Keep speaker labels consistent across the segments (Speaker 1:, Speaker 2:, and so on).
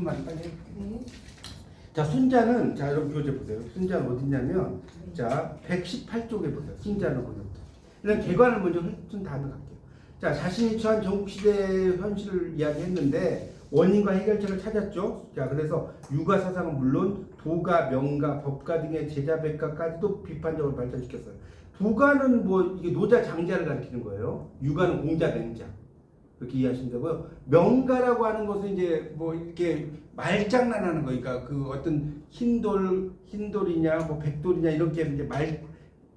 Speaker 1: 많이 빨리.
Speaker 2: 네.
Speaker 1: 자, 순자는 자 여러분 교재 보세요. 순자는 어디냐면 자 118쪽에 보세요. 순자는 어디부터? 일단 개관을 먼저 훑은 다음에 갈게요. 자, 자신이 처한 전국시대의 현실을 이야기했는데 원인과 해결책을 찾았죠. 자, 그래서 유가 사상은 물론 도가, 명가, 법가 등의 제자백가까지도 비판적으로 발전시켰어요. 도가는 뭐 이게 노자, 장자를 가리키는 거예요. 유가는 공자, 맹자. 그렇게 이해하시면 되고요. 명가라고 하는 것은 이제 뭐 이렇게 말장난하는 거니까 그 어떤 흰돌이냐 뭐 백돌이냐 이렇게 이제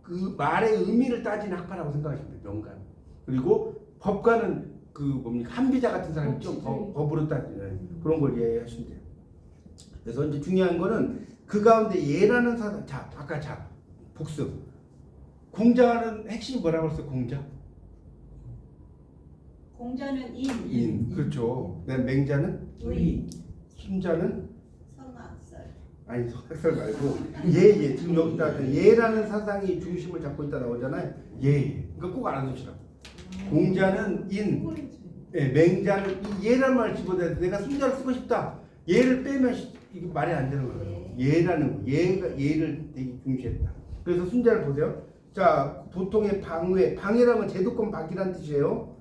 Speaker 1: 그 말의 의미를 따지는 학파라고 생각하시면 돼요. 명가는. 그리고 법가는 그 뭡니까 한비자 같은 사람이 좀 법으로 따지는 그런 걸 이해하시면 돼요. 그래서 이제 중요한 거는 그 가운데 예라는 사상. 자, 아까 자 복습. 공자는 핵심이 뭐라고 했어요?
Speaker 2: 공자는
Speaker 1: 인. 그렇죠. 맹자는
Speaker 2: 의.
Speaker 1: 순자는
Speaker 2: 성악설.
Speaker 1: 아니 성악설 말고 예. 지금 여기다 예라는 사상이 중심을 잡고 있다 나오잖아요. 예. 그러니까 꼭 알아두시라. 공자는 인, 맹자는 예란 말을 집어대야 돼. 내가 순자를 쓰고 싶다. 예를 빼면 이게 말이 안 되는 거예요. 예라는 거. 예를 되게 중시했다. 그래서 순자를 보세요. 자, 도통의 방해라면 제도권 박이란 뜻이에요.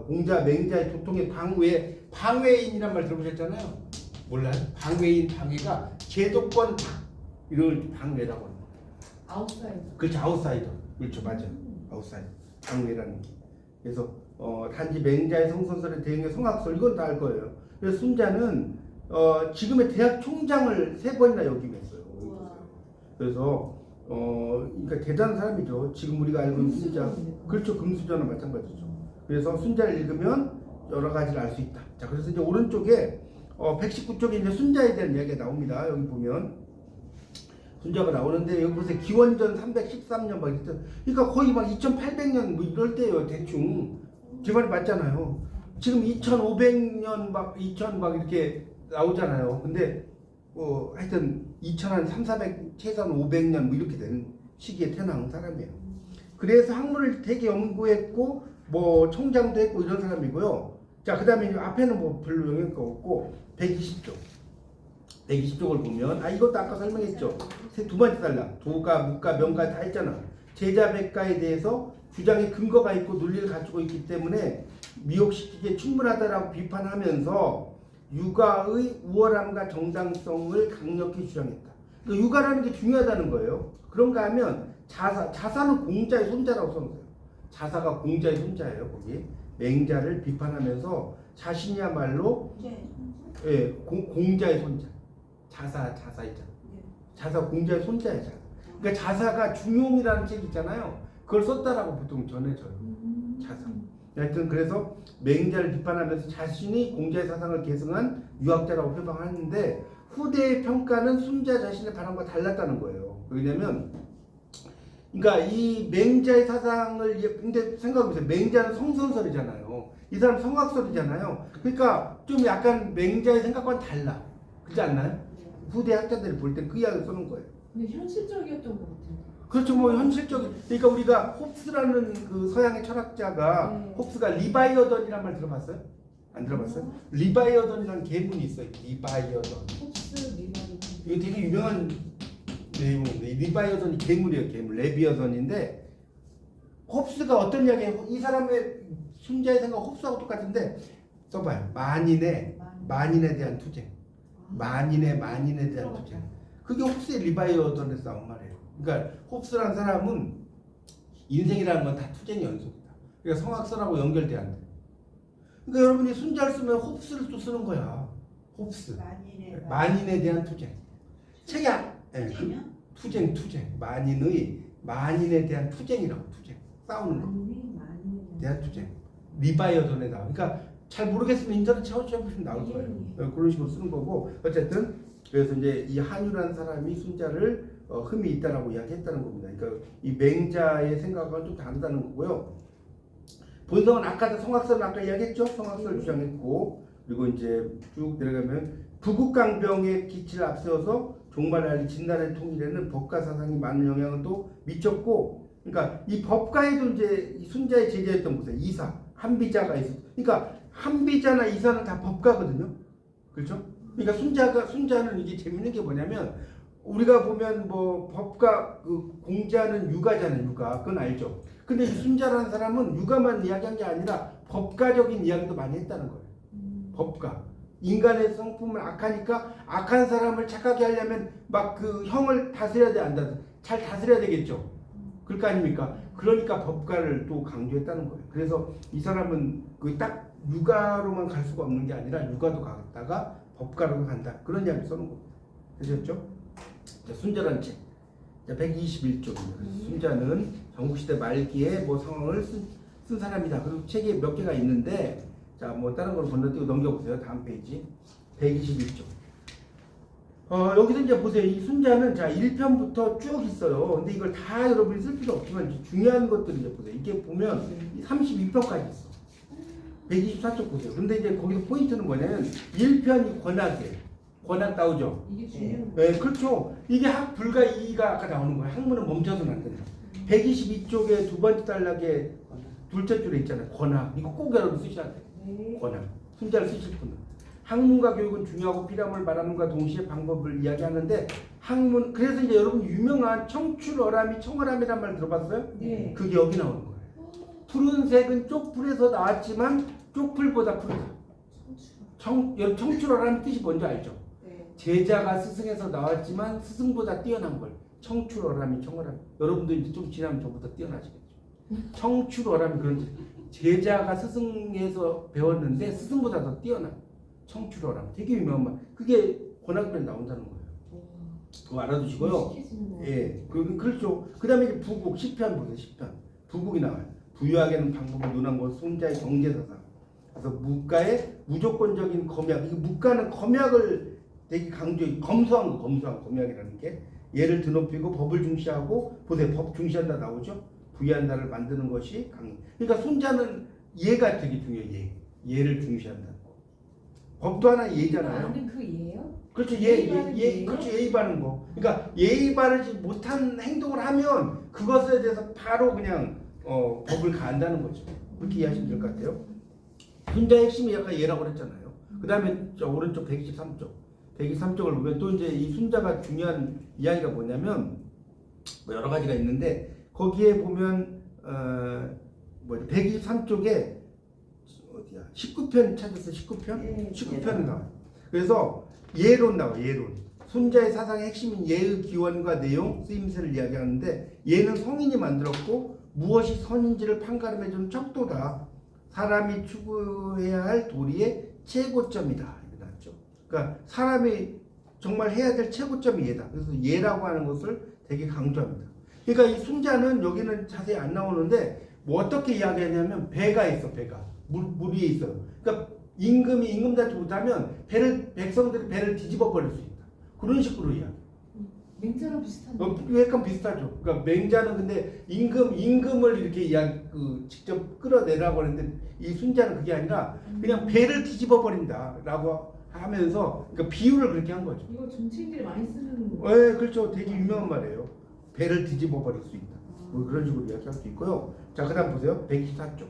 Speaker 1: 공자, 맹자의 도통의 방해인이란 말 들어보셨잖아요. 몰라요? 방해가 제도권 이걸 방해라고 합니다.
Speaker 2: 아웃사이더.
Speaker 1: 그렇죠, 아웃사이더. 그렇죠, 맞아요. 아웃사이더. 방해라는 게. 그래서 단지 맹자의 성선설에 대응의 성악설 이건 다 알 거예요. 그래서 순자는 지금의 대학 총장을 3번이나 역임했어요. 그래서 그러니까 대단한 사람이죠. 지금 우리가 알고 있는 순자. 그렇죠, 금수저나 마찬가지죠. 그래서 순자를 읽으면 여러 가지를 알 수 있다. 자, 그래서 이제 오른쪽에 119쪽에 이제 순자에 대한 이야기가 나옵니다. 여기 보면 순자가 나오는데 여기 보세요. 기원전 313년 막 이때, 그러니까 거의 막 2800년 뭐 이럴 때예요. 대충 제 말이 맞잖아요. 지금 2500년 막 2000 막 이렇게 나오잖아요. 근데 하여튼 2000한 3400 최소한 500년 뭐 이렇게 되는 시기에 태어난 사람이에요. 그래서 학문을 되게 연구했고 뭐 총장도 했고 이런 사람이고요. 자, 그 다음에 앞에는 뭐 별로 영향가 없고 120쪽을 보면 이것도 아까 설명했죠. 두 번째 달라. 도가, 묵가, 명가 다 했잖아. 제자백가에 대해서 주장의 근거가 있고 논리를 갖추고 있기 때문에 미혹시키기에 충분하다라고 비판하면서 유가의 우월함과 정당성을 강력히 주장했다. 그러니까 유가라는 게 중요하다는 거예요. 그런가 하면 자사는 공자의 손자라고 써놓으세요. 자사가 공자의 손자예요. 거기 맹자를 비판하면서 자신이야말로 공자의 손자. 자사 있잖아. 자사 공자의 손자야. 그러니까 자사가 중용이라는 책 있잖아요. 그걸 썼다라고 보통 전해져요. 자사. 하여튼 그래서 맹자를 비판하면서 자신이 공자의 사상을 계승한 유학자라고 표방하는데 후대의 평가는 순자 자신의 바람과 달랐다는 거예요. 왜냐면 그러니까 이 맹자의 사상을 근데 생각해보세요. 맹자는 성선설이잖아요. 이 사람 성악설이잖아요. 그러니까 좀 약간 맹자의 생각과는 달라. 그렇지 않나요? 후대 학자들이 볼 때 그 이야기를 써놓은 거예요.
Speaker 2: 근데 현실적이었던 것 같아요.
Speaker 1: 그렇죠. 뭐 현실적인. 그러니까 우리가 홉스라는 그 서양의 철학자가 홉스가 리바이어던이란 말 들어봤어요? 안 들어봤어요? 리바이어던이라는 계문이 있어요. 리바이어던.
Speaker 2: 홉스 리바이어던.
Speaker 1: 이거 되게 유명한 내용인데 리바이어던이 괴물이에요. 괴물. 레비어던인데 홉스가 어떤 이야기예요? 이 사람의 순자의 생각 홉스하고 똑같은데 써봐요. 만인에 대한 투쟁. 만인에 대한 투쟁. 그게 홉스의 리바이어던에서 나온 말이에요. 그러니까 홉스라는 사람은 인생이라는 건 다 투쟁의 연속이다. 그러니까 성악설하고 연결돼야 안 돼. 그러니까 여러분이 순자를 쓰면 홉스를 또 쓰는 거야. 홉스. 만인에 대한 투쟁. 책이야. 투쟁. 만인에 대한 투쟁이라고. 투쟁. 싸우는 거. 대한 투쟁. 리바이어던에 나와. 그러니까 잘 모르겠으면 인터넷 찾아보시면 나올 거예요. 그런 식으로 쓰는 거고. 어쨌든 그래서 이제 이 한유라는 사람이 순자를 흠이 있다라고 이야기했다는 겁니다. 그러니까 이 맹자의 생각은 좀 다르다는 거고요. 본성은 아까 성악설은 아까 이야기했죠. 성악설 주장했고 그리고 이제 쭉 내려가면 부국강병의 기치를 앞세워서 종말 알리 진나라의 통일에는 법가 사상이 많은 영향을 또 미쳤고, 그러니까 이 법가에도 이제 이 순자의 제자였던 곳에 이사, 한비자가 있어. 그러니까 한비자나 이사는 다 법가거든요. 그렇죠? 그러니까 순자는 이게 재밌는 게 뭐냐면 우리가 보면 뭐 법과 그 공자는 육아잖아요. 육아. 그건 알죠. 근데 이 순자라는 사람은 육아만 이야기한 게 아니라 법가적인 이야기도 많이 했다는 거예요. 법가. 인간의 성품을 악하니까 악한 사람을 착하게 하려면 막 그 형을 다스려야 돼, 안 다스려? 잘 다스려야 되겠죠. 그럴 거 아닙니까? 그러니까 법가를 또 강조했다는 거예요. 그래서 이 사람은 그 딱 육아로만 갈 수가 없는 게 아니라 육아도 갔다가 법가로도 간다. 그런 이야기 써놓은 겁니다. 되셨죠? 자, 순자란 책. 121쪽입니다. 순자는 전국시대 말기에 뭐 상황을 쓴 사람이다. 그리고 책에 몇 개가 있는데, 자, 뭐 다른 걸 건너뛰고 넘겨보세요. 다음 페이지. 121쪽. 여기서 이제 보세요. 이 순자는 자, 1편부터 쭉 있어요. 근데 이걸 다 여러분이 쓸 필요 없지만 중요한 것들을 이제 보세요. 이게 보면 32편까지 있어. 124쪽 보세요. 근데 이제 거기서 포인트는 뭐냐면 1편이 권학이에요. 권학 나오죠?
Speaker 2: 이게 중요한 거.
Speaker 1: 네, 그렇죠. 이게 학 불가 2가 아까 나오는 거예요. 학문은 멈춰서는 안 된다. 122쪽에 두 번째 단락에 둘째 줄에 있잖아요. 권학. 이거 꼭 여러분 쓰셔야 돼요.
Speaker 2: 네.
Speaker 1: 권학. 순자를 쓰실 분은. 학문과 교육은 중요하고 필요함을 말하는과 동시에 방법을 이야기하는데 학문 그래서 이제 여러분 유명한 청출어람이 청어람이란 말 들어봤어요?
Speaker 2: 네.
Speaker 1: 그게 여기 나오는 거예요. 푸른색은 쪽풀에서 나왔지만 쪽풀보다 푸르다. 청출어람의 뜻이 뭔지 알죠?
Speaker 2: 네.
Speaker 1: 제자가 스승에서 나왔지만 스승보다 뛰어난 걸 청출어람이 청어람. 여러분도 이제 좀 지나면 저보다 뛰어나시겠죠. 청출어람이 그런 뜻. 제자가 스승에서 배웠는데 스승보다 더 뛰어난 청출어람. 되게 유명한 말. 그게 권학편에 나온다는 거예요. 그거 알아두시고요. 예, 그렇죠. 그 다음에 이제 부국 10편 보세요. 10편. 부국이 나와요. 부유하게는 방법을 논한 것, 순자의 경제사상. 그래서 무가의 무조건적인 검약. 이 무가는 검약을 되게 강조해. 검소한 검약이라는 게 예를 드높이고 법을 중시하고 보세요. 법 중시한다 나오죠. 부유한다를 만드는 것이 강의. 그러니까 순자는 예가 되게 중요해요. 예를 중시한다. 법도 하나 예잖아요.
Speaker 2: 아는 그 예요?
Speaker 1: 그렇죠.
Speaker 2: 예의 바른 예요?
Speaker 1: 그렇죠. 예의 바른 거. 그러니까 예의 바르지 못한 행동을 하면 그것에 대해서 바로 그냥 법을 가한다는 거죠. 그렇게 이해하시면 될 것 같아요. 순자의 핵심이 약간 예라고 그랬잖아요. 그 다음에 저 오른쪽 123쪽. 123쪽을 보면 또 이제 이 순자가 중요한 이야기가 뭐냐면 뭐 여러 가지가 있는데 거기에 보면 123쪽에 어디야? 19편 찾았어. 19편?
Speaker 2: 네,
Speaker 1: 19편이 나와요. 그래서 예론 나와요. 예론. 순자의 사상의 핵심인 예의 기원과 내용, 쓰임새를 이야기하는데 예는 성인이 만들었고 무엇이 선인지를 판가름해주는 척도다. 사람이 추구해야 할 도리의 최고점이다. 이렇게 나왔죠. 그러니까 사람이 정말 해야 될 최고점이 예다. 그래서 예라고 하는 것을 되게 강조합니다. 그러니까 이 순자는 여기는 자세히 안 나오는데 뭐 어떻게 이야기하냐면 배가 있어. 배가 물 위에 있어요. 그러니까 임금이 임금 잡지 못하면 백성들이 배를 뒤집어 버릴 수 있다. 그런 식으로 이야기.
Speaker 2: 맹자랑 비슷한데.
Speaker 1: 약간 비슷하죠. 그러니까 맹자는 근데 임금을 이렇게 직접 끌어내라고 하는데 이 순자는 그게 아니라 그냥 배를 뒤집어 버린다라고 하면서 그러니까 비유를 그렇게 한 거죠.
Speaker 2: 이거 정치인들이 많이 쓰는.
Speaker 1: 네, 그렇죠. 되게 유명한 말이에요. 배를 뒤집어 버릴 수 있다. 뭐 그런 식으로 이야기할 수 있고요. 자, 그다음 보세요. 124쪽.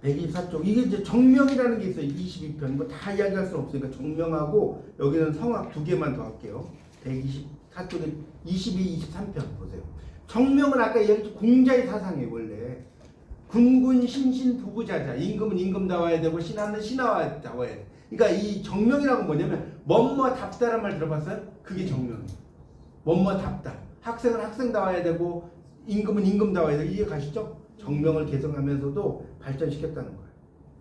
Speaker 1: 124쪽. 이게 이제 정명이라는 게 있어요. 22편. 뭐 다 이야기할 수는 없으니까 정명하고 여기는 성악 두 개만 더 할게요. 124쪽에 22, 23편 보세요. 정명은 아까 이야기했죠. 공자의 사상이에요. 원래. 군군 신신 부부자자. 임금은 임금다워야 되고 신하는 신하다워야 돼. 그러니까 이 정명이라고 뭐냐면 뭐뭐답다란 말 들어봤어요? 그게 정명이에요. 뭐뭐답다. 학생은 학생다워야 되고 임금은 임금다워야 되고 이해 가시죠? 정명을 개성하면서도 발전시켰다는 거예요.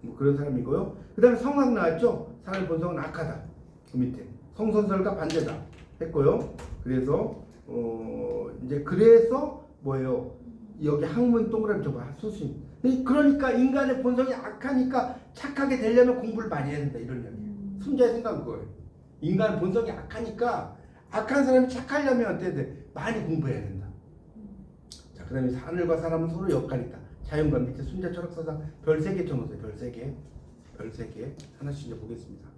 Speaker 1: 뭐 그런 사람이고요. 그 다음에 성악 나왔죠? 사람의 본성은 악하다. 그 밑에 성선설과 반대다 했고요. 그래서 이제 그래서 뭐예요? 여기 학문 동그라미 줘봐. 수신. 그러니까 인간의 본성이 악하니까 착하게 되려면 공부를 많이 해야 된다. 이런 이야기예요. 순자의 생각은 그거예요. 인간 본성이 악하니까 악한 사람이 착하려면 어때야 돼? 많이 공부해야 된다. 자, 그 다음에 하늘과 사람은 서로 역할이 있다. 자연과 밑에 순자 철학사상 별 3개 쳐놓으세요. 별 3개. 별 3개. 하나씩 이제 보겠습니다.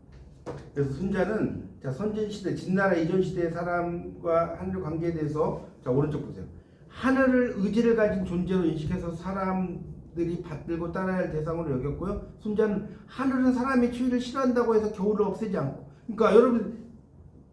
Speaker 1: 그래서 순자는 자, 선진시대, 진나라 이전 시대의 사람과 하늘 관계에 대해서 자, 오른쪽 보세요. 하늘을 의지를 가진 존재로 인식해서 사람 사람들이 받들고 따라야 할 대상으로 여겼고요. 순자는 하늘은 사람의 추위를 싫어한다고 해서 겨울을 없애지 않고, 그러니까 여러분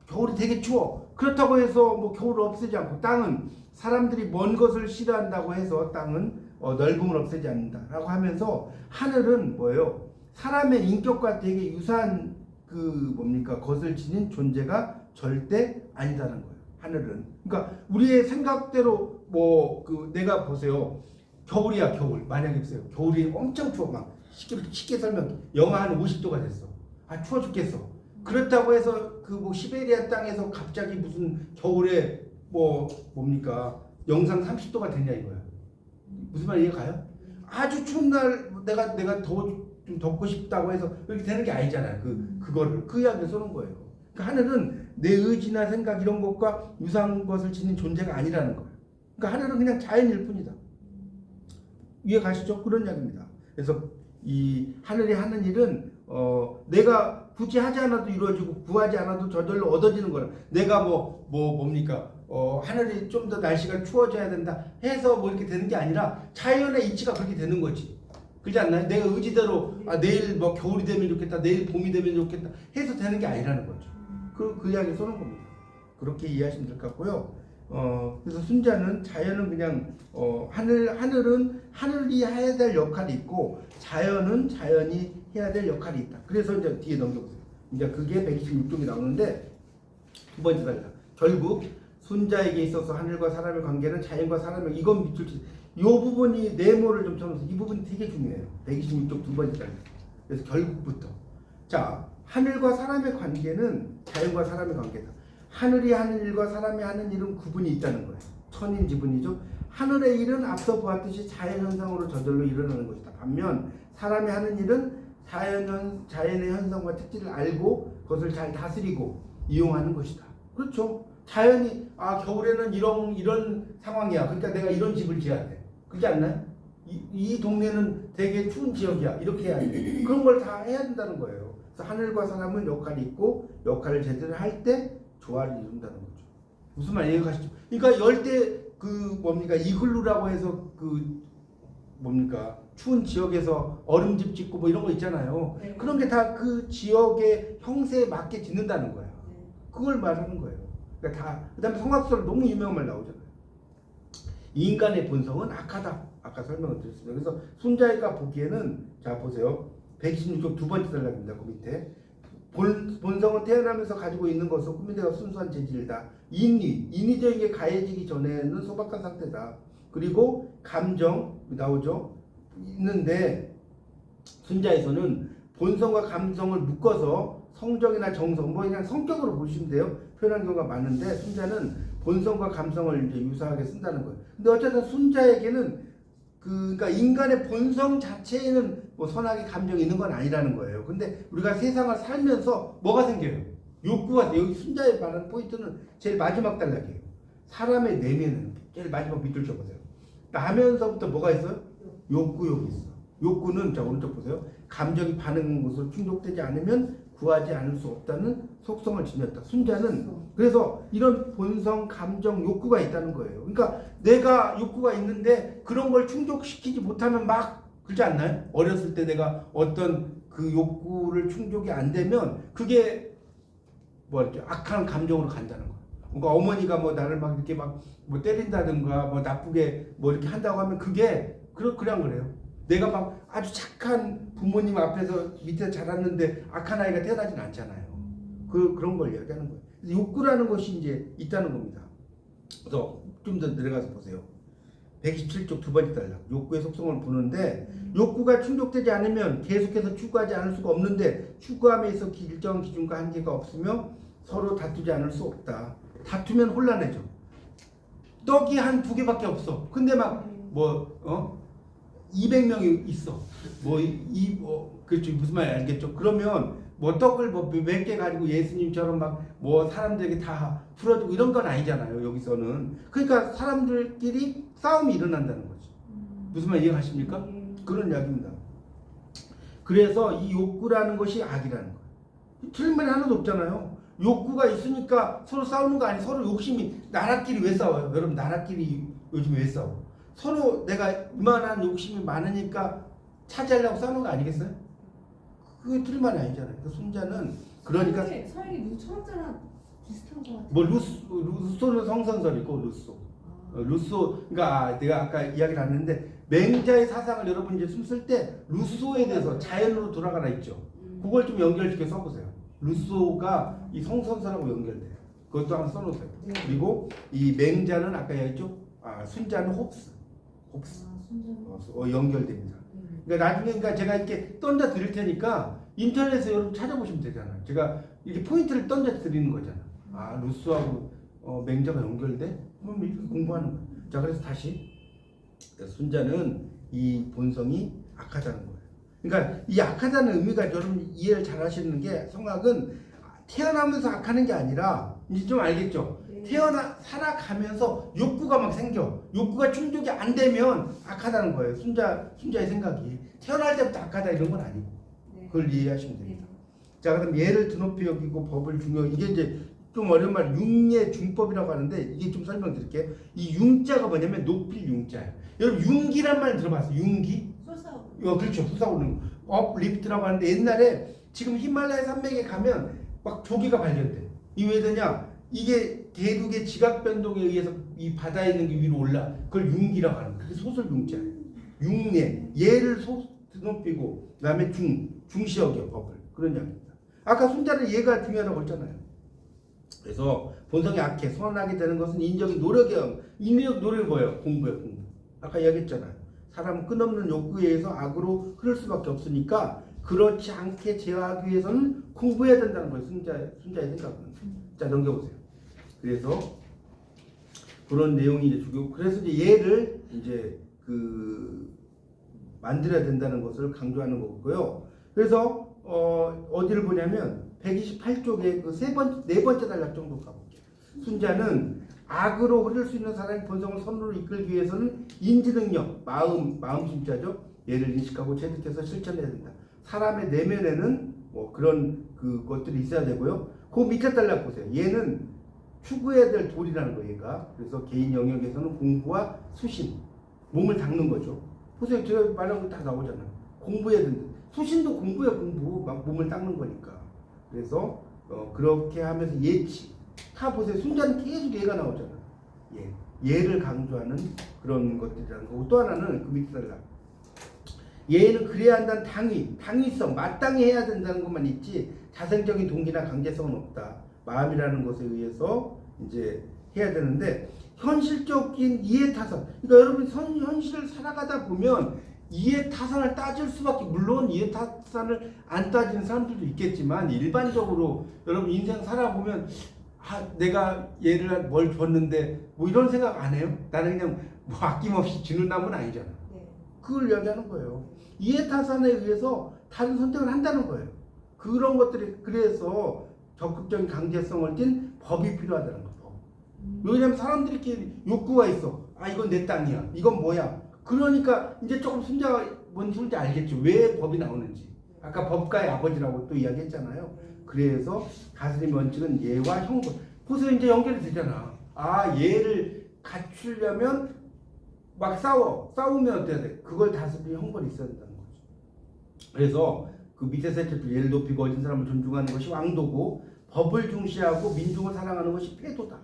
Speaker 1: 겨울이 되게 추워. 그렇다고 해서 뭐 겨울을 없애지 않고, 땅은 사람들이 먼 것을 싫어한다고 해서 땅은 넓음을 없애지 않는다라고 하면서, 하늘은 뭐예요? 사람의 인격과 되게 유사한 그 뭡니까 것을 지닌 존재가 절대 아니다는 거예요. 하늘은. 그러니까 우리의 생각대로 뭐 그 내가 보세요. 겨울이야 겨울. 만약에 보세요. 겨울이 엄청 추워. 막 쉽게 설명 영하 한 50도가 됐어. 아 추워 죽겠어. 그렇다고 해서 그 뭐 시베리아 땅에서 갑자기 무슨 겨울에 뭐 뭡니까 영상 30도가 되냐 이거야. 무슨 말 이해 가요? 아주 추운 날 내가 좀 덥고 싶다고 해서 이렇게 되는 게 아니잖아요. 그거를 그 이야기를 쏘는 거예요. 그러니까 하늘은 내 의지나 생각 이런 것과 유사한 것을 지닌 존재가 아니라는 거예요. 그러니까 하늘은 그냥 자연일 뿐이다. 이해 가시죠? 그런 이야기입니다. 그래서 이 하늘이 하는 일은 내가 굳이 하지 않아도 이루어지고 구하지 않아도 저절로 얻어지는 거라. 내가 뭡니까 하늘이 좀 더 날씨가 추워져야 된다 해서 뭐 이렇게 되는 게 아니라 자연의 이치가 그렇게 되는 거지. 그렇지 않나요? 내가 의지대로 내일 뭐 겨울이 되면 좋겠다, 내일 봄이 되면 좋겠다 해서 되는 게 아니라는 거죠. 그 이야기 쏘는 겁니다. 그렇게 이해하시면 될 것 같고요. 그래서 순자는 자연은 그냥 하늘은 하늘이 해야 될 역할이 있고 자연은 자연이 해야 될 역할이 있다. 그래서 이제 뒤에 넘겨보세요. 이제 그게 126쪽이 나오는데 두 번째 단락. 결국 순자에게 있어서 하늘과 사람의 관계는 자연과 사람의 이건 밑줄 치. 이 부분이 네모를 좀 쳐놓으세요. 이 부분이 되게 중요해요. 126쪽 두 번째 단락. 그래서 결국부터 자 하늘과 사람의 관계는 자연과 사람의 관계다. 하늘이 하는 일과 사람이 하는 일은 구분이 있다는 거예요. 천인지분이죠. 하늘의 일은 앞서 보았듯이 자연현상으로 저절로 일어나는 것이다. 반면 사람이 하는 일은 자연의 현상과 특질을 알고 그것을 잘 다스리고 이용하는 것이다. 그렇죠. 자연이 겨울에는 이런 상황이야. 그러니까 내가 이런 집을 지어야 돼. 그렇지 않나요? 이 동네는 되게 추운 지역이야. 이렇게 해야 돼. 그런 걸 다 해야 된다는 거예요. 그래서 하늘과 사람은 역할이 있고 역할을 제대로 할 때 조화를 이룬다는 거죠. 무슨 말 이해가시죠? 그러니까 열대 이글루라고 해서 추운 지역에서 얼음집 짓고 뭐 이런 거 있잖아요.
Speaker 2: 네.
Speaker 1: 그런 게 다 그 지역의 형세에 맞게 짓는다는 거예요. 그걸 말하는 거예요. 그러니까 다 그다음에 성악설 너무 유명한 말 나오잖아요. 인간의 본성은 악하다. 아까 설명을 드렸습니다. 그래서 순자가 보기에는 자 보세요. 126쪽 두 번째 단락입니다. 그 밑에 본성은 태어나면서 가지고 있는 것은 꾸미되어 순수한 재질이다. 인위적인 게 가해지기 전에는 소박한 상태다. 그리고 감정 나오죠. 있는데 순자에서는 본성과 감성을 묶어서 성정이나 정성 뭐 그냥 성격으로 보시면 돼요. 표현한 경우가 많은데 순자는 본성과 감성을 이제 유사하게 쓴다는 거예요. 근데 어쨌든 순자에게는 그러니까 인간의 본성 자체에는 뭐 선악의 감정이 있는 건 아니라는 거예요. 근데 우리가 세상을 살면서 뭐가 생겨요? 욕구가. 여기 순자에 말하는 포인트는 제일 마지막 단락이에요. 사람의 내면은 제일 마지막 밑줄 쳐보세요. 나면서부터 뭐가 있어요? 욕구욕이 있어. 욕구는 자 오른쪽 보세요. 감정이 반응한 것으로 충족되지 않으면 구하지 않을 수 없다는 속성을 지녔다. 순자는 그래서 이런 본성, 감정, 욕구가 있다는 거예요. 그러니까 내가 욕구가 있는데 그런 걸 충족시키지 못하면 막 그렇지 않나요? 어렸을 때 내가 어떤 그 욕구를 충족이 안 되면 그게 뭐 이렇게 악한 감정으로 간다는 거예요. 그러니까 어머니가 뭐 나를 막 이렇게 막 뭐 때린다든가 뭐 나쁘게 뭐 이렇게 한다고 하면 그게 그냥 그래요. 내가 막 아주 착한 부모님 앞에서 밑에 자랐는데 악한 아이가 태어나진 않잖아요. 그런 걸 이야기하는 거예요. 욕구라는 것이 이제 있다는 겁니다. 그래서 좀 더 내려가서 보세요. 127쪽 두 번째 단락. 욕구의 속성을 보는데 욕구가 충족되지 않으면 계속해서 추구하지 않을 수가 없는데 추구함에 있어 일정 기준과 한계가 없으며 서로 다투지 않을 수 없다. 다투면 혼란해져. 떡이 한 두 개밖에 없어. 근데 막 200명이 있어. 그렇죠. 무슨 말인지 알겠죠? 그러면 뭐 떡을 몇 개 가지고 예수님처럼 막 뭐 사람들에게 다 풀어주고 이런 건 아니잖아요. 여기서는. 그러니까 사람들끼리 싸움이 일어난다는 거지. 무슨 말 이해하십니까? 그런 이야기입니다. 그래서 이 욕구라는 것이 악이라는 거예요. 틀린 말이 하나도 없잖아요. 욕구가 있으니까 서로 싸우는 거 아니에요. 서로 욕심이 나라끼리 왜 싸워요? 여러분 나라끼리 요즘 왜 싸워? 서로 내가 이만한 욕심이 많으니까 차지하려고 싸우는 거 아니겠어요? 그게 틀린 아니잖아요. 그 순자는 그러니까
Speaker 2: 서양의 누구 철학자랑 비슷한 것 같아요.
Speaker 1: 뭐 루소는 성선설이고 루소 그러니까 내가 아까 이야기를 했는데 맹자의 사상을 여러분 이제 숨쓸 때 루소에 대해서 자연으로 돌아가라 있죠. 그걸 좀 연결시켜 써보세요. 루소가 이 성선설하고 연결돼요. 그것도 한번 써놓으세요.
Speaker 2: 네.
Speaker 1: 그리고 이 맹자는 아까 얘기했죠. 순자는 홉스
Speaker 2: 손자는.
Speaker 1: 연결됩니다. 그러니까 나중에 그러니까 제가 이렇게 던져 드릴 테니까 인터넷에서 여러분 찾아보시면 되잖아요. 제가 이렇게 포인트를 던져 드리는 거잖아. 루소하고 맹자가 연결돼? 그럼 이렇게 공부하는 거예요. 자, 그래서 다시 순자는 이 본성이 악하다는 거예요. 그러니까 이 악하다는 의미가 여러분 이해를 잘 하시는 게 성악은 태어나면서 악하는 게 아니라 이제 좀 알겠죠?
Speaker 2: 네.
Speaker 1: 살아가면서 욕구가 막 생겨. 욕구가 충족이 안 되면 악하다는 거예요. 순자의 생각이. 태어날 때부터 악하다 이런 건 아니고.
Speaker 2: 네.
Speaker 1: 그걸 이해하시면 됩니다.
Speaker 2: 네.
Speaker 1: 자, 그럼 예를 드높이 여기고 법을 중요. 이게 이제 좀 어려운 말 융의 중법이라고 하는데 이게 좀 설명드릴게요. 이 융자가 뭐냐면 높일 융자예요. 여러분 융기란 말 들어봤어요? 융기? 그렇죠. 솟아오르는 거. 업리프트라고 하는데 옛날에 지금 히말라야 산맥에 가면 막 조개가 발견돼. 이게 왜 되냐? 이게 대륙의 지각 변동에 의해서 이 바다에 있는 게 위로 올라. 그걸 융기라고 하는 거예요. 그게 소설 융자예요. 융예. 예를 높이고 그다음에 중시여겨 법을. 그런 이야기입니다. 아까 순자는 예가 중요하다고 했잖아요. 그래서 본성이 악해 선하게 되는 것은 인적인 노력이 뭐예요? 공부예요. 공부. 아까 이야기했잖아요. 사람은 끝없는 욕구에 의해서 악으로 흐를 수밖에 없으니까 그렇지 않게 제어하기 위해서는 공부해야 된다는 거예요. 순자의 생각은. 자, 넘겨보세요. 그래서 그런 내용이 이제 주고 그래서 이제 얘를 이제 만들어야 된다는 것을 강조하는 거고요. 그래서 어디를 보냐면 128쪽에 네 번째 단락 정도 가볼게요. 순자는 악으로 흐를 수 있는 사람의 본성을 선으로 이끌기 위해서는 인지 능력, 마음 심자죠. 얘를 인식하고 체득해서 실천해야 된다. 사람의 내면에는 뭐 그런 것들이 있어야 되고요. 그 밑에 단락 보세요. 얘는 추구해야 될 도리라는 거예요. 얘가. 그래서 개인 영역에서는 공부와 수신, 몸을 닦는 거죠. 보세요. 제가 말한 거 다 나오잖아요. 공부해야 된다. 수신도 공부야 공부. 막 몸을 닦는 거니까. 그래서 그렇게 하면서 예치. 다 보세요. 순자는 계속 얘가 나오잖아요. 예를 강조하는 그런 것들이라는 거고 또 하나는 그 밑에 달라. 예는 그래야 한다는 당위성, 마땅히 해야 된다는 것만 있지 자생적인 동기나 강제성은 없다. 마음이라는 것에 의해서 이제 해야 되는데 현실적인 이해타산. 그러니까 여러분 현실을 살아가다 보면 이해타산을 따질 수밖에 물론 이해타산을 안 따지는 사람들도 있겠지만 일반적으로 여러분 인생 살아보면 내가 얘를 뭘 줬는데 뭐 이런 생각 안 해요? 나는 그냥 뭐 아낌없이 주는 남은 아니잖아.
Speaker 2: 네.
Speaker 1: 그걸 이야기하는 거예요. 이해타산에 의해서 다른 선택을 한다는 거예요. 그런 것들이 그래서 적극적인 강제성을 띤 법이 필요하다는 거예요. 왜냐면 사람들끼리 욕구가 있어. 이건 내 땅이야. 이건 뭐야. 그러니까 이제 조금 순자가 뭔 소리인지 알겠죠. 왜 법이 나오는지. 아까 법가의 아버지라고 또 이야기했잖아요. 그래서 다스림 원칙은 예와 형벌. 보세요. 이제 연결이 되잖아. 예를 갖추려면 막 싸우면 어때야 돼? 그걸 다스릴 형벌이 있어야 된다는 거죠. 그래서 그 밑에 셋째 예를 높이고 어진 사람을 존중하는 것이 왕도고 법을 중시하고 민중을 사랑하는 것이 패도다.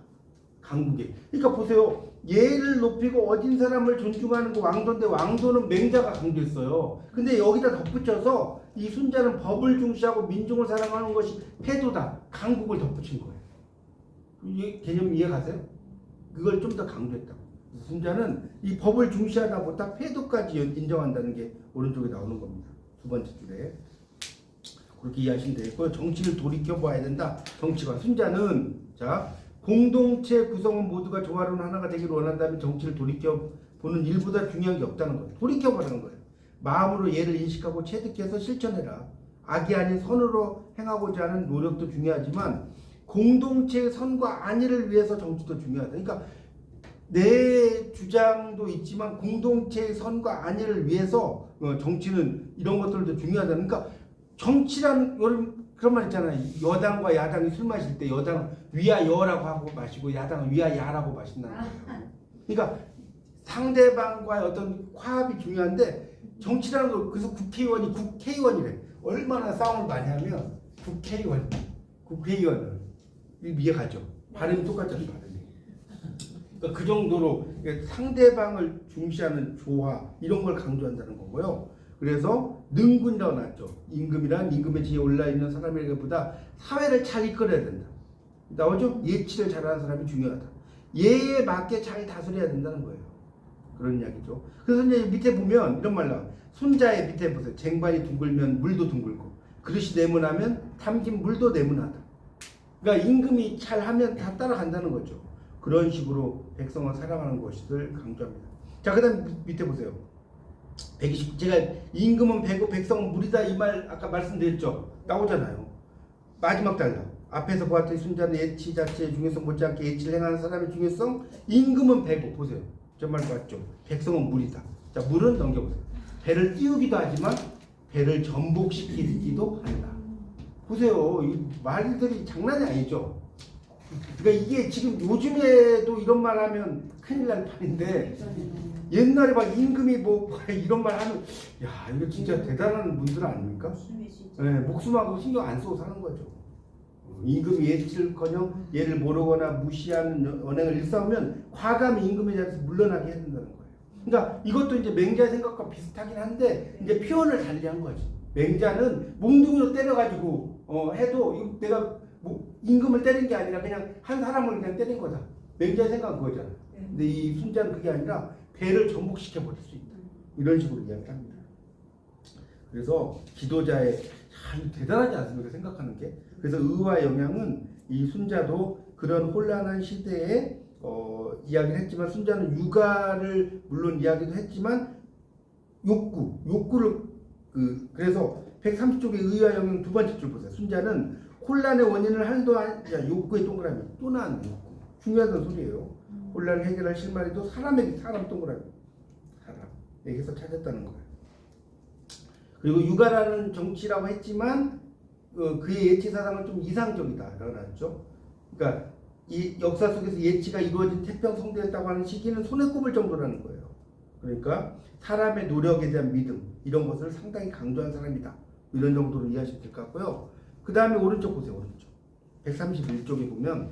Speaker 1: 강국에. 그러니까 보세요. 예를 높이고 어진 사람을 존중하는 거 왕도인데 왕도는 맹자가 강조했어요. 근데 여기다 덧붙여서 이 순자는 법을 중시하고 민중을 사랑하는 것이 패도다. 강국을 덧붙인 거예요. 이 개념 이해가세요? 그걸 좀 더 강조했다고. 순자는 이 법을 중시하다 보다 패도까지 인정한다는 게 오른쪽에 나오는 겁니다. 두 번째 줄에. 그렇게 이해하시면 되겠고요. 정치를 돌이켜봐야 된다. 정치관. 순자는 자 공동체 구성원 모두가 조화로운 하나가 되기를 원한다면 정치를 돌이켜보는 일보다 중요한 게 없다는 거예요. 돌이켜보라는 거예요. 마음으로 예를 인식하고 체득해서 실천해라. 악이 아닌 선으로 행하고자 하는 노력도 중요하지만 공동체의 선과 안위를 위해서 정치도 중요하다. 그러니까 내 주장도 있지만 공동체의 선과 안위를 위해서 정치는 이런 것들도 중요하다. 그러니까 정치라는 그런 말 있잖아요. 여당과 야당이 술 마실 때 여당 위아여라고 하고 마시고 야당은 위아야라고 마신다는 거예요. 그러니까 상대방과의 어떤 화합이 중요한데 정치라는 거 그래서 국회의원이래. 얼마나 싸움을 많이 하면 국회의원은 이해가죠. 발음이 똑같잖아요. 발음이. 그러니까 그 정도로 상대방을 중시하는 조화 이런 걸 강조한다는 거고요. 그래서 능군이라고 나왔죠. 임금이란 임금의 지위에 올라있는 사람에게보다 사회를 잘 이끌어야 된다. 나오죠? 예치를 잘하는 사람이 중요하다. 예에 맞게 잘 다스려야 된다는 거예요. 그런 이야기죠. 그래서 이제 밑에 보면 이런 말 나와. 손자의 밑에 보세요. 쟁반이 둥글면 물도 둥글고 그릇이 네모나면 담긴 물도 네모나다. 그러니까 임금이 잘하면 다 따라간다는 거죠. 그런 식으로 백성을 사랑하는 것을 강조합니다. 자, 그 다음 밑에 보세요. 120, 제가 임금은 배고 백성은 물이다 이 말 아까 말씀드렸죠. 나오잖아요. 마지막 단락. 앞에서 보았듯이 순자는 예치 자체의 중요성 못지않게 예치를 행하는 사람의 중요성. 임금은 배고 보세요. 저 말 맞죠? 백성은 물이다. 자, 물은 넘겨보세요. 배를 띄우기도 하지만 배를 전복시키기도 한다. 보세요. 이 말들이 장난이 아니죠. 그러니까 이게 지금 요즘에도 이런 말 하면 큰일 날 판인데 옛날에 막 임금이 뭐 이런 말 하면 야 이거 진짜 대단한 분들 아닙니까? 네, 목숨하고 신경 안 쓰고 사는 거죠. 임금이 예치를커녕 예를 모르거나 무시하는 언행을 일삼으면 과감히 임금의 자리에서 물러나게 해야 된다는 거예요. 그러니까 이것도 이제 맹자의 생각과 비슷하긴 한데 이제 표현을 달리한 거지. 맹자는 몽둥이로 때려가지고 해도 내가 뭐 임금을 때린 게 아니라 그냥 한 사람을 그냥 때린 거다. 맹자의 생각은 그거잖아. 근데 이 순자는 그게 아니라 배를 전복시켜 버릴 수 있다. 이런 식으로 이야기를 합니다. 그래서 지도자의 참 대단하지 않습니까? 생각하는 게. 그래서 의와 영향은 이 순자도 그런 혼란한 시대에 이야기를 했지만 순자는 육아를 물론 이야기도 했지만 욕구를 그래서 130쪽의 의와 영향 두 번째 줄 보세요. 순자는 혼란의 원인을 한도 욕구의 동그라미 또 나왔네. 욕구. 중요한 소리예요. 혼란을 해결할 실마리도 사람 동그라미 사람에게서 찾았다는 거예요. 그리고 육아라는 정치라고 했지만 그의 예치 사상은 좀 이상적이다라고 나왔죠. 그러니까 이 역사 속에서 예치가 이루어진 태평성대했다고 하는 시기는 손에 꼽을 정도라는 거예요. 그러니까 사람의 노력에 대한 믿음 이런 것을 상당히 강조한 사람이다. 이런 정도로 이해하시면 될 것 같고요. 그 다음에 오른쪽 보세요. 오른쪽 131쪽에 보면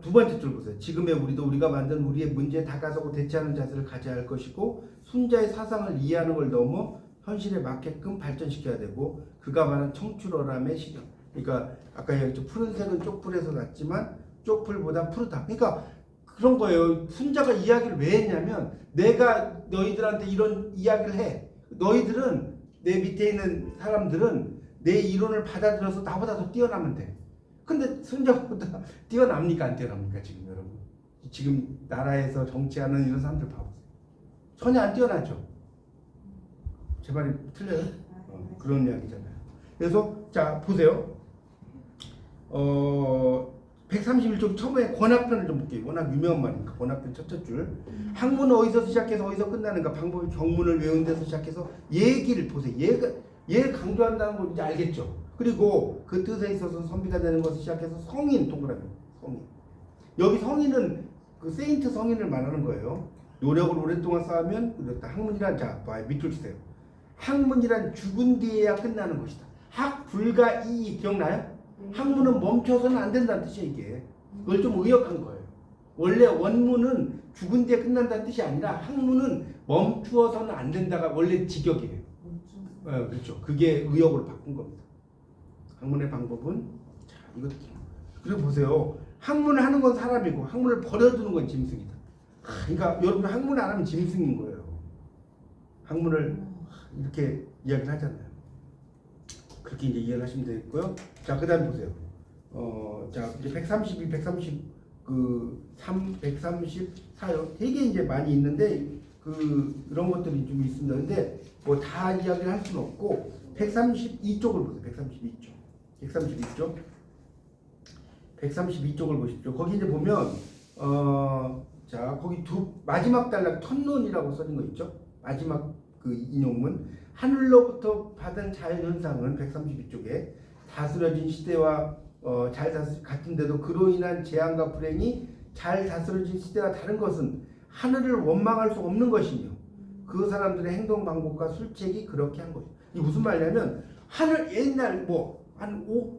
Speaker 1: 두 번째 줄 보세요. 지금의 우리도 우리가 만든 우리의 문제에 다가서고 대처하는 자세를 가져야 할 것이고 순자의 사상을 이해하는 걸 넘어 현실에 맞게끔 발전시켜야 되고 그가 말한 청출어람의 시경. 그러니까 아까 얘기했죠. 푸른색은 쪽풀에서 났지만 쪽풀보다 푸르다. 그러니까 그런 거예요. 순자가 이야기를 왜 했냐면 내가 너희들한테 이런 이야기를 해. 너희들은 내 밑에 있는 사람들은 내 이론을 받아들여서 나보다 더 뛰어나면 돼. 근데 순자보다 뛰어납니까? 안 뛰어납니까? 지금 여러분. 지금 나라에서 정치하는 이런 사람들 봐보세요. 전혀 안 뛰어나죠. 제 말이 틀려요? 그런 이야기잖아요. 그래서 자 보세요. 131쪽 처음에 권학편을 좀 볼게요. 워낙 유명한 말이니까 권학편 첫째 줄. 학문은 어디서 시작해서 어디서 끝나는가 방법이 경문을 외우는 데서 시작해서 얘기를 보세요. 얘를 강조한다는 걸 이제 알겠죠. 그리고 그 뜻에 있어서 선비가 되는 것을 시작해서 성인 동그라미 성인. 여기 성인은 그 세인트 성인을 말하는 거예요. 노력을 오랫동안 쌓으면 그렇다. 학문이란 자 밑줄 치세요. 학문이란 죽은 뒤에야 끝나는 것이다. 학 불가 이 기억나요? 학문은 멈춰서는 안 된다는 뜻이에요. 이게 그걸 좀 의역한 거예요. 원래 원문은 죽은 뒤에 끝난다는 뜻이 아니라 학문은 멈추어서는 안 된다가 원래 직역이에요. 그렇죠. 그게 의역으로 바꾼 겁니다. 학문의 방법은 자 이거 그리고 보세요. 학문을 하는 건 사람이고 학문을 버려두는 건 짐승이다. 그러니까 여러분 학문을 안 하면 짐승인 거예요. 학문을 이렇게 이야기를 하잖아요. 그렇게 이제 이해를 하시면 되겠고요. 자, 그다음 보세요. 자 이제 132, 134요. 되게 이제 많이 있는데 그런 것들이 좀 있습니다. 근데 뭐 다 이야기를 할 수는 없고 132쪽을 보세요. 132쪽을 보십시오. 거기 이제 보면 자 거기 마지막 단락 천론이라고 써진 거 있죠. 마지막 그 인용문 하늘로부터 받은 자연현상은 132쪽에 다스려진 시대와 잘 같은데도 그로 인한 재앙과 불행이 잘 다스려진 시대와 다른 것은 하늘을 원망할 수 없는 것이며 그 사람들의 행동 방법과 술책이 그렇게 한 것이죠. 이 무슨 말이냐면 하늘 옛날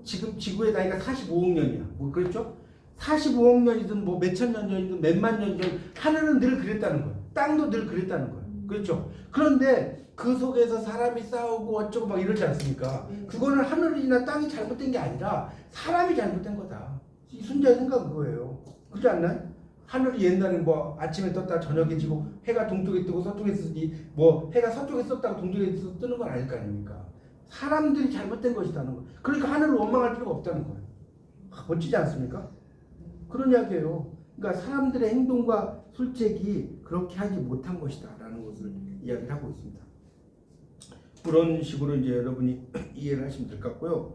Speaker 1: 지금 지구의 나이가 45억 년이야. 뭐 그렇죠? 45억 년이든 뭐 몇천 년 전이든 몇만 년 전 하늘은 늘 그랬다는 거예요. 땅도 늘 그랬다는 거예요. 그렇죠? 그런데 그 속에서 사람이 싸우고 어쩌고 막 이러지 않습니까? 그거는 하늘이나 땅이 잘못된 게 아니라 사람이 잘못된 거다. 이 순자의 생각은 그거예요. 그렇지 않나요? 하늘이 옛날에 뭐 아침에 떴다 저녁에 지고 해가 동쪽에 뜨고 서쪽에 뜨지 뭐 해가 서쪽에 떴다고 동쪽에 뜨는 건 아닐 거 아닙니까? 사람들이 잘못된 것이라는 거. 그러니까 하늘을 원망할 필요가 없다는 거예요. 멋지지 않습니까? 그런 이야기예요. 그러니까 사람들의 행동과 술책이 그렇게 하지 못한 것이다라는 것을 이야기를 하고 있습니다. 그런 식으로 이제 여러분이 이해를 하시면 될 것 같고요.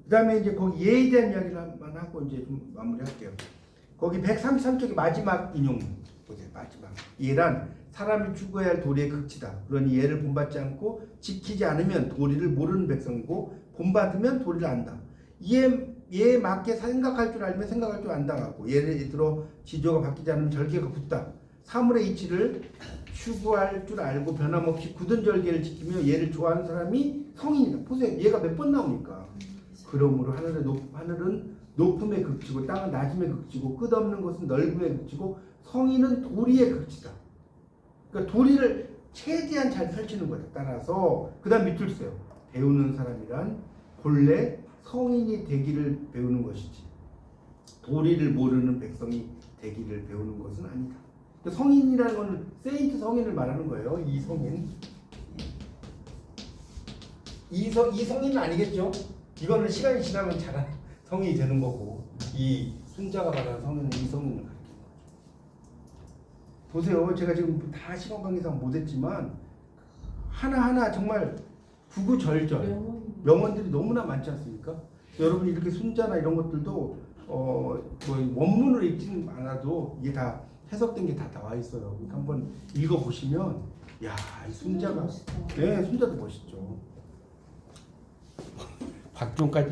Speaker 1: 그 다음에 이제 거기 예에 대한 이야기를만 하고 이제 좀 마무리할게요. 거기 133쪽의 마지막 인용 보세요. 마지막 예란 사람이 추구해야 할 도리의 극치다. 그러니 예를 본받지 않고 지키지 않으면 도리를 모르는 백성이고 본받으면 도리를 안다. 예에 맞게 생각할 줄 알면 생각할 줄 안다고. 예를 들어 지조가 바뀌지 않으면 절개가 굳다. 사물의 이치를 추구할 줄 알고 변함없이 굳은 절개를 지키며 예를 좋아하는 사람이 성인이다. 보세요. 얘가 몇 번 나오니까. 그러므로 하늘은 높음의 극치고 땅은 낮음의 극치고 끝없는 것은 넓음의 극치고 성인은 도리의 극치다. 그러니까 도리를 최대한 잘 펼치는 거다. 따라서 그 다음 밑줄 써요. 배우는 사람이란 본래 성인이 되기를 배우는 것이지 도리를 모르는 백성이 되기를 배우는 것은 아니다. 성인이라는 건 세인트 성인을 말하는 거예요. 이 성인. 이 성인은 아니겠죠? 이거는 시간이 지나면 자란 성인이 되는 거고 이 순자가 말하는 성인은 이 성인을 가리키는 거죠. 보세요. 제가 지금 다 시간 관계상 못했지만 하나하나 정말 구구절절 명언들이 너무나 많지 않습니까? 여러분이 이렇게 순자나 이런 것들도 뭐 원문을 읽지는 않아도 이게 다 해석된 게 다 나와 있어요. 그러니까 한번 읽어보시면 야, 이 순자가 네, 순자도 멋있죠. 박종까지